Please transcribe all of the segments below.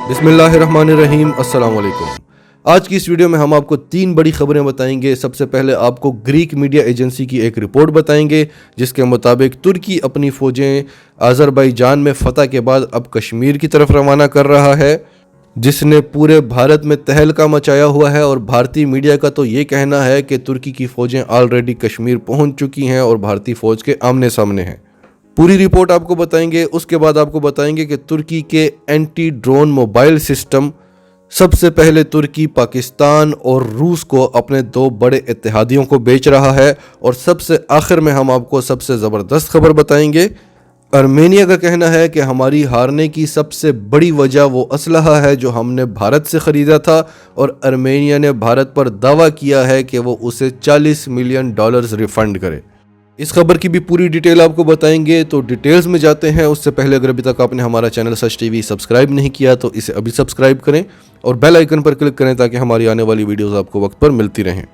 बिस्मिल्लाहिर्रहमानिर्रहीम, अस्सलाम वालेकुम। आज की इस वीडियो में हम आपको 3 बड़ी खबरें बताएंगे। सबसे पहले आपको ग्रीक मीडिया एजेंसी की एक रिपोर्ट बताएंगे जिसके मुताबिक तुर्की अपनी फ़ौजें अज़रबैजान में फ़तह के बाद अब कश्मीर की तरफ रवाना कर रहा है, जिसने पूरे भारत में तहलका मचाया हुआ है। और भारतीय मीडिया का तो ये कहना है कि तुर्की की फ़ौजें ऑलरेडी कश्मीर पहुंच चुकी हैं और भारतीय फ़ौज के आमने सामने हैं। पूरी रिपोर्ट आपको बताएंगे। उसके बाद आपको बताएंगे कि तुर्की के एंटी ड्रोन मोबाइल सिस्टम सबसे पहले तुर्की पाकिस्तान और रूस को अपने 2 बड़े इत्तेहादियों को बेच रहा है। और सबसे आखिर में हम आपको सबसे ज़बरदस्त खबर बताएंगे। आर्मेनिया का कहना है कि हमारी हारने की सबसे बड़ी वजह वो असलहा है जो हमने भारत से ख़रीदा था, और आर्मेनिया ने भारत पर दावा किया है कि वो उसे $40 मिलियन रिफ़ंड करे। इस खबर की भी पूरी डिटेल आपको बताएंगे, तो डिटेल्स में जाते हैं। उससे पहले अगर अभी तक आपने हमारा चैनल सच टीवी सब्सक्राइब नहीं किया तो इसे अभी सब्सक्राइब करें और बेल आइकन पर क्लिक करें ताकि हमारी आने वाली वीडियोस आपको वक्त पर मिलती रहें।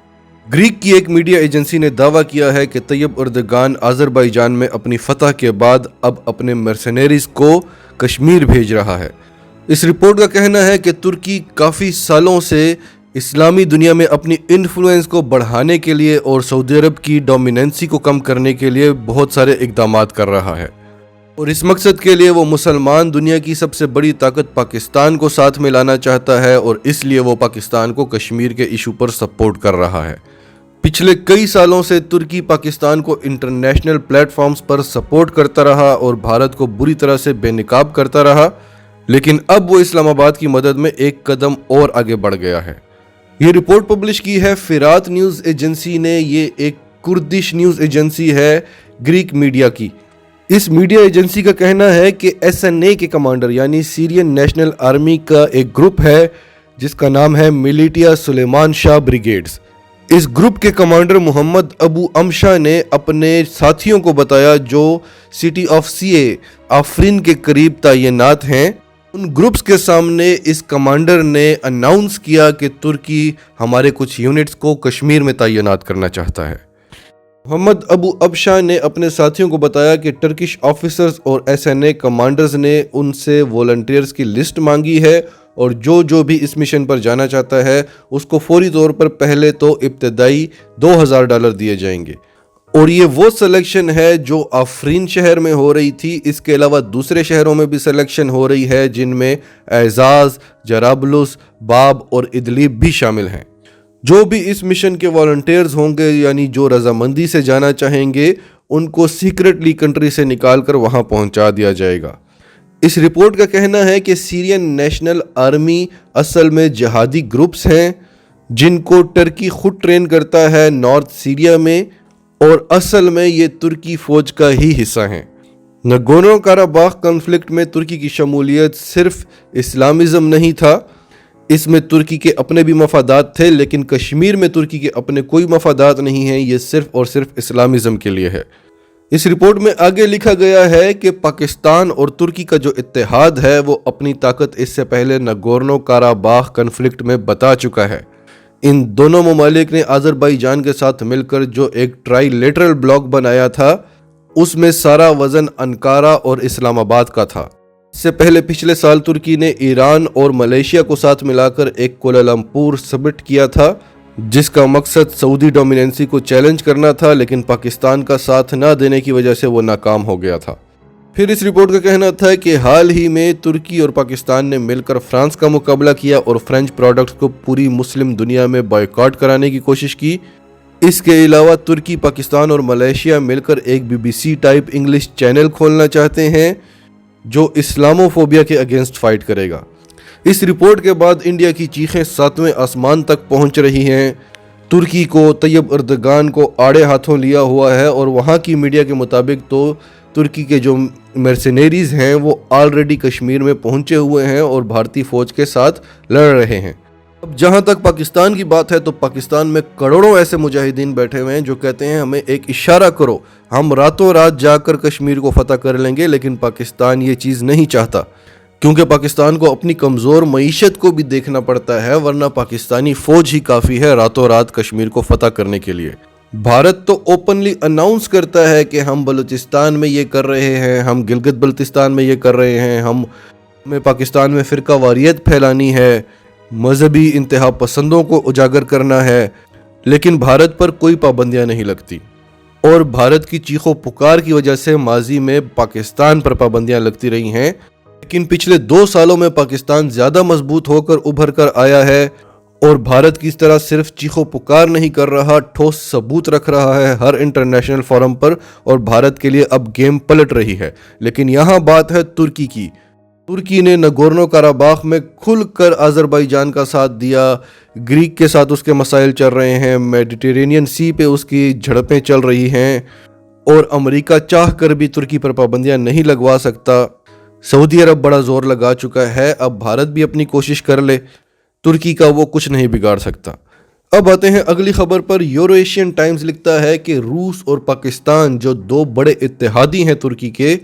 ग्रीक की एक मीडिया एजेंसी ने दावा किया है कि तैयब अर्दगान अज़रबैजान में अपनी फतह के बाद अब अपने मर्सनरीज को कश्मीर भेज रहा है। इस रिपोर्ट का कहना है कि तुर्की काफ़ी सालों से इस्लामी दुनिया में अपनी इन्फ्लुएंस को बढ़ाने के लिए और सऊदी अरब की डोमिनेंसी को कम करने के लिए बहुत सारे इक़दामात कर रहा है, और इस मकसद के लिए वो मुसलमान दुनिया की सबसे बड़ी ताकत पाकिस्तान को साथ में लाना चाहता है, और इसलिए वो पाकिस्तान को कश्मीर के इशू पर सपोर्ट कर रहा है। पिछले कई सालों से तुर्की पाकिस्तान को इंटरनेशनल प्लेटफॉर्म्स पर सपोर्ट करता रहा और भारत को बुरी तरह से बेनकाब करता रहा, लेकिन अब वो इस्लामाबाद की मदद में एक कदम और आगे बढ़ गया है। ये रिपोर्ट पब्लिश की है फिरात न्यूज़ एजेंसी ने। ये एक कुर्दिश न्यूज़ एजेंसी है ग्रीक मीडिया की। इस मीडिया एजेंसी का कहना है कि SNA के कमांडर यानी सीरियन नेशनल आर्मी का एक ग्रुप है जिसका नाम है मिलिटिया सुलेमान शाह ब्रिगेड्स। इस ग्रुप के कमांडर मोहम्मद अबू अमशा ने अपने साथियों को बताया जो सिटी ऑफ CA आफरीन के करीब तैनात हैं। उन ग्रुप्स के सामने इस कमांडर ने अनाउंस किया कि तुर्की हमारे कुछ यूनिट्स को कश्मीर में तैनात करना चाहता है। मोहम्मद अबू अबशा ने अपने साथियों को बताया कि टर्किश ऑफिसर्स और SNA कमांडर्स ने उनसे वॉलंटियर्स की लिस्ट मांगी है, और जो भी इस मिशन पर जाना चाहता है उसको फौरी तौर पर पहले तो इब्तदाई $2000 दिए जाएंगे। और ये वो सिलेक्शन है जो आफरीन शहर में हो रही थी। इसके अलावा दूसरे शहरों में भी सिलेक्शन हो रही है जिनमें एजाज, जराबलुस, बाब और इदलिब भी शामिल हैं। जो भी इस मिशन के वॉलंटियर्स होंगे यानी जो रजामंदी से जाना चाहेंगे उनको सीक्रेटली कंट्री से निकाल कर वहाँ पहुँचा दिया जाएगा। इस रिपोर्ट का कहना है कि सीरियन नेशनल आर्मी असल में जिहादी ग्रुप्स हैं जिनको टर्की खुद ट्रेन करता है नॉर्थ सीरिया में, और असल में ये तुर्की फ़ौज का ही हिस्सा हैं। नगोर्नो काराबाख कॉन्फ्लिक्ट में तुर्की की शमूलियत सिर्फ इस्लामिज़म नहीं था, इसमें तुर्की के अपने भी मफादात थे, लेकिन कश्मीर में तुर्की के अपने कोई मफादात नहीं हैं। ये सिर्फ और सिर्फ इस्लामिज़म के लिए है। इस रिपोर्ट में आगे लिखा गया है कि पाकिस्तान और तुर्की का जो इत्तेहाद है वो अपनी ताकत इससे पहले नगोर्नो काराबाख कॉन्फ्लिक्ट में बता चुका है। इन दोनों ममालिक ने अज़रबैजान के साथ मिलकर जो एक ट्राइलेटरल ब्लॉक बनाया था उसमें सारा वज़न अंकारा और इस्लामाबाद का था। इससे पहले पिछले साल तुर्की ने ईरान और मलेशिया को साथ मिलाकर एक कोलालमपुर समिट किया था जिसका मकसद सऊदी डोमिनेंसी को चैलेंज करना था, लेकिन पाकिस्तान का साथ ना देने की वजह से वो नाकाम हो गया था। फिर इस रिपोर्ट का कहना था कि हाल ही में तुर्की और पाकिस्तान ने मिलकर फ्रांस का मुकाबला किया और फ्रेंच प्रोडक्ट्स को पूरी मुस्लिम दुनिया में बॉयकॉट कराने की कोशिश की। इसके अलावा तुर्की, पाकिस्तान और मलेशिया मिलकर एक BBC टाइप इंग्लिश चैनल खोलना चाहते हैं जो इस्लामोफोबिया के अगेंस्ट फाइट करेगा। इस रिपोर्ट के बाद इंडिया की चीखें 7वें आसमान तक पहुंच रही हैं। तुर्की को तैयब अर्दगान को आड़े हाथों लिया हुआ है, और वहाँ की मीडिया के मुताबिक तो तुर्की के जो मर्सनरीज हैं वो ऑलरेडी कश्मीर में पहुंचे हुए हैं और भारतीय फ़ौज के साथ लड़ रहे हैं। अब जहाँ तक पाकिस्तान की बात है तो पाकिस्तान में करोड़ों ऐसे मुजाहिदीन बैठे हुए हैं जो कहते हैं हमें एक इशारा करो, हम रातों रात जाकर कश्मीर को फतह कर लेंगे। लेकिन पाकिस्तान ये चीज़ नहीं चाहता, क्योंकि पाकिस्तान को अपनी कमज़ोर मईशत को भी देखना पड़ता है, वरना पाकिस्तानी फ़ौज ही काफ़ी है रातों रात कश्मीर को फतह करने के लिए। भारत तो ओपनली अनाउंस करता है कि हम बलूचिस्तान में ये कर रहे हैं, हम गिलगित बल्तिस्तान में ये कर रहे हैं, हम हमें पाकिस्तान में फ़िरका वारियत फैलानी है, मजहबी इंतहा पसंदों को उजागर करना है, लेकिन भारत पर कोई पाबंदियां नहीं लगती। और भारत की चीखों पुकार की वजह से माजी में पाकिस्तान पर पाबंदियां लगती रही हैं, लेकिन पिछले 2 सालों में पाकिस्तान ज़्यादा मजबूत होकर उभर कर आया है और भारत की इस तरह सिर्फ चीखों पुकार नहीं कर रहा, ठोस सबूत रख रहा है हर इंटरनेशनल फोरम पर, और भारत के लिए अब गेम पलट रही है। लेकिन यहाँ बात है तुर्की की। तुर्की ने नगोर्नो कराबाख में खुलकर अज़रबैजान का साथ दिया, ग्रीक के साथ उसके मसाइल चल रहे हैं, मेडिटेरेनियन सी पे उसकी झड़पें चल रही हैं, और अमेरिका चाह कर भी तुर्की पर पाबंदियां नहीं लगवा सकता। सऊदी अरब बड़ा जोर लगा चुका है, अब भारत भी अपनी कोशिश कर ले, तुर्की का वो कुछ नहीं बिगाड़ सकता। अब आते हैं अगली खबर पर। यूरो एशियन टाइम्स लिखता है कि रूस और पाकिस्तान, जो 2 बड़े इत्तेहादी हैं तुर्की के,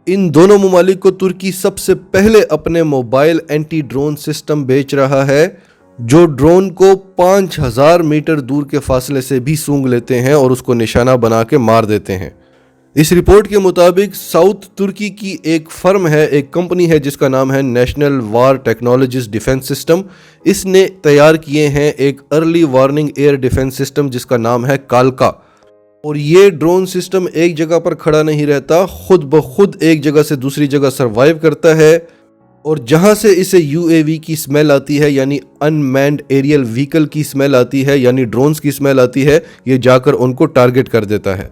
इन दोनों ममालिक को तुर्की सबसे पहले अपने मोबाइल एंटी ड्रोन सिस्टम बेच रहा है, जो ड्रोन को 5000 मीटर दूर के फासले से भी सूंघ लेते हैं और उसको निशाना बना के मार देते हैं। इस रिपोर्ट के मुताबिक साउथ तुर्की की एक फर्म है, एक कंपनी है जिसका नाम है national war technologies defence system. इसने तैयार किए हैं एक early warning air defence system जिसका नाम है कालका। और ये ड्रोन सिस्टम एक जगह पर खड़ा नहीं रहता, खुद ब खुद एक जगह से दूसरी जगह सरवाइव करता है, और जहां से इसे यूएवी की स्मेल आती है, यानी अनमैन्ड एरियल व्हीकल की स्मेल आती है, यानी ड्रोन्स की स्मेल आती है, ये जाकर उनको टारगेट कर देता है।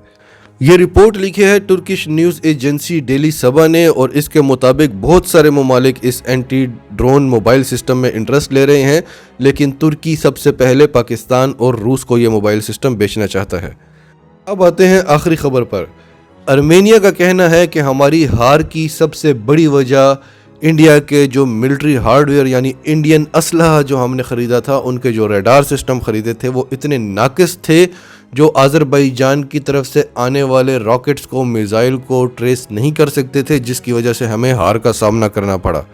ये रिपोर्ट लिखी है तुर्किश न्यूज़ एजेंसी डेली सबा ने, और इसके मुताबिक बहुत सारे ममालिक इस एंटी ड्रोन मोबाइल सिस्टम में इंटरेस्ट ले रहे हैं, लेकिन तुर्की सबसे पहले पाकिस्तान और रूस को ये मोबाइल सिस्टम बेचना चाहता है। अब आते हैं आखिरी खबर पर। आर्मेनिया का कहना है कि हमारी हार की सबसे बड़ी वजह इंडिया के जो मिलिट्री हार्डवेयर यानी इंडियन असलहा जो हमने ख़रीदा था, उनके जो रडार सिस्टम ख़रीदे थे वो इतने नाकिस थे, जो अज़रबैजान की तरफ से आने वाले रॉकेट्स को, मिसाइल को ट्रेस नहीं कर सकते थे, जिसकी वजह से हमें हार का सामना करना पड़ा।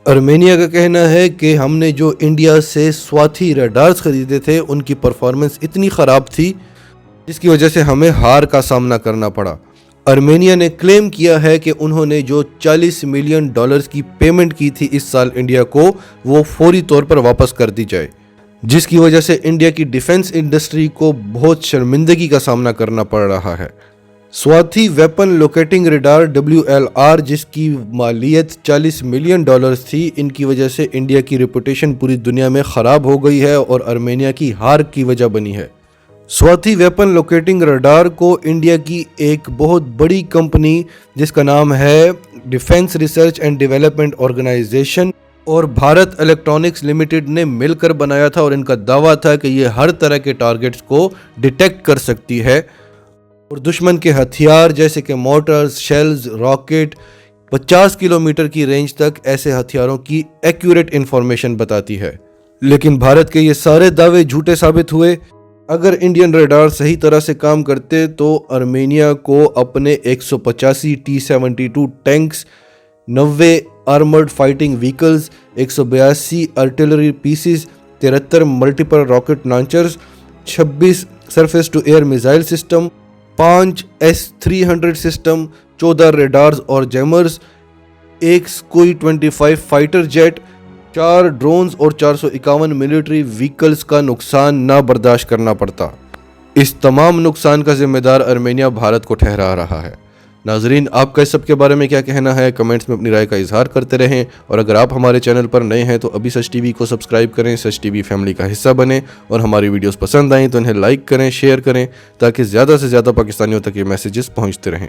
आर्मेनिया का कहना है कि हमने जो इंडिया से स्वाति रडार्स ख़रीदे थे उनकी परफॉर्मेंस इतनी ख़राब थी जिसकी वजह से हमें हार का सामना करना पड़ा। आर्मेनिया ने क्लेम किया है कि उन्होंने जो $40 मिलियन की पेमेंट की थी इस साल इंडिया को, वो फौरी तौर पर वापस कर दी जाए, जिसकी वजह से इंडिया की डिफेंस इंडस्ट्री को बहुत शर्मिंदगी का सामना करना पड़ रहा है। Swathi weapon locating radar WLR, जिसकी मालियत $40 मिलियन थी, इनकी वजह से इंडिया की रेपुटेशन पूरी दुनिया में ख़राब हो गई है और आर्मेनिया की हार की वजह बनी है। स्वाति वेपन लोकेटिंग रडार को इंडिया की एक बहुत बड़ी कंपनी जिसका नाम है defence research and development organisation और भारत इलेक्ट्रॉनिक्स लिमिटेड ने मिलकर बनाया था, और इनका दावा था कि ये हर तरह के टारगेट्स को डिटेक्ट कर सकती है और दुश्मन के हथियार जैसे कि मोटर्स, शेल्स, रॉकेट 50 किलोमीटर की रेंज तक ऐसे हथियारों की एक्यूरेट इंफॉर्मेशन बताती है। लेकिन भारत के ये सारे दावे झूठे साबित हुए। अगर इंडियन रडार सही तरह से काम करते तो आर्मेनिया को अपने 185 T-72 tanks, 90 armoured fighting vehicles, 182 artillery pieces, 73 multiple rocket launchers, 26 surface to air missile system, 5 S-300 system, 14 radars और jammers, 1 Sukhoi 25 fighter jet, 4 drones और 451 मिलिट्री व्हीकल्स का नुकसान ना बर्दाश्त करना पड़ता। इस तमाम नुकसान का जिम्मेदार आर्मेनिया भारत को ठहरा रहा है। नाजरीन, आपका इस सब के बारे में क्या कहना है? कमेंट्स में अपनी राय का इजहार करते रहें, और अगर आप हमारे चैनल पर नए हैं तो अभी सच टीवी को सब्सक्राइब करें, सच टीवी फैमिली का हिस्सा बनें, और हमारी वीडियोस पसंद आएँ तो उन्हें लाइक करें, शेयर करें, ताकि ज़्यादा से ज़्यादा पाकिस्तानियों तक ये मैसेजेस पहुँचते रहें।